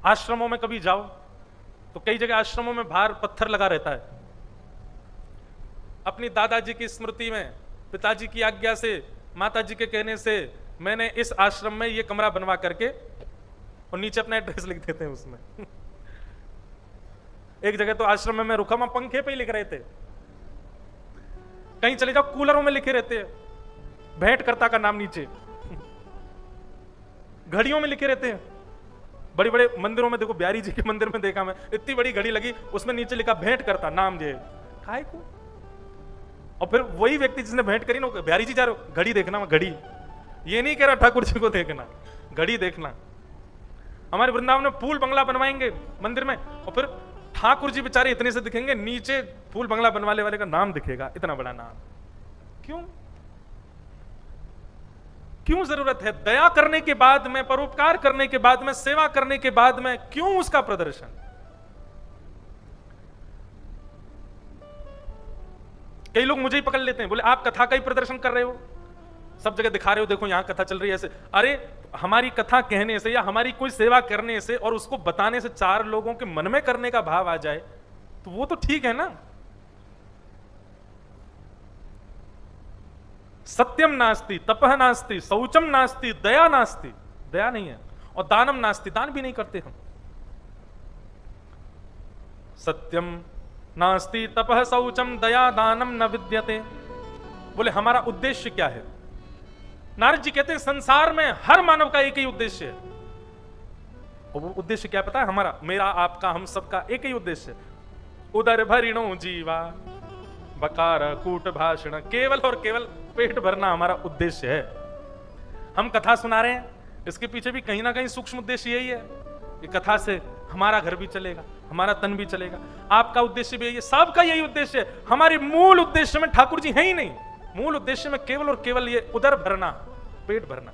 आश्रमों में कभी जाओ तो कई जगह आश्रमों में बाहर पत्थर लगा रहता है। अपनी दादाजी की स्मृति में, पिताजी की आज्ञा से, माताजी के कहने से मैंने इस आश्रम में ये कमरा बनवा करके, और नीचे अपना एड्रेस लिख देते हैं उसमें। एक जगह तो आश्रम में मैं रुका, वहां पंखे पे ही लिख रहे थे। कहीं चले जाओ कूलरों में लिखे रहते हैं भेंटकर्ता का नाम नीचे। घड़ियों में लिखे रहते हैं, बड़े बड़े मंदिरों में देखो, बिहारी जी के मंदिर में देखा मैं, इतनी बड़ी घड़ी लगी, उसमें नीचे लिखा भेंटकर्ता नाम जे काय को। और फिर वही व्यक्ति जिसने भेंट करी ना, बिहारी जी जा रहे हो घड़ी देखना, घड़ी, ये नहीं कह रहा ठाकुर जी को देखना, घड़ी देखना। हमारे वृंदावन में फूल बंगला बनवाएंगे मंदिर में, और फिर ठाकुर जी बेचारे इतने से दिखेंगे, नीचे फूल बंगला बनवाने वाले का नाम दिखेगा, इतना बड़ा नाम। क्यों क्यों जरूरत है? दया करने के बाद में, परोपकार करने के बाद में, सेवा करने के बाद में क्यों उसका प्रदर्शन? कई लोग मुझे ही पकड़ लेते हैं, बोले आप कथा का ही प्रदर्शन कर रहे हो, सब जगह दिखा रहे हो, देखो यहां कथा चल रही है ऐसे। अरे हमारी कथा कहने से या हमारी कोई सेवा करने से और उसको बताने से 4 लोगों के मन में करने का भाव आ जाए तो वो तो ठीक है ना। सत्यम नास्ति, तपह नास्ति, शौचम नास्ति, दया नास्ति, दया नहीं है, और दानम नास्ति, दान भी नहीं करते हम। सत्यम नास्ति, तपह शौचम, दया दानम न विद्यते। बोले हमारा उद्देश्य क्या है? नारद जी कहते हैं संसार में हर मानव का एक ही उद्देश्य है। और वो उद्देश्य क्या पता है? हमारा, मेरा, आपका, हम सबका एक ही उद्देश्य है। उदर भरिणो जीवा बकार कूट भाषण, केवल और केवल पेट भरना हमारा उद्देश्य है। हम कथा सुना रहे हैं, इसके पीछे भी कहीं ना कहीं सूक्ष्म उद्देश्य यही है कि कथा से हमारा घर भी चलेगा, हमारा तन भी चलेगा, आपका उद्देश्य भी यही है, सबका यही उद्देश्य है। हमारे मूल उद्देश्य में ठाकुर जी है ही नहीं, मूल उद्देश्य में केवल और केवल ये उदर भरना, पेट भरना।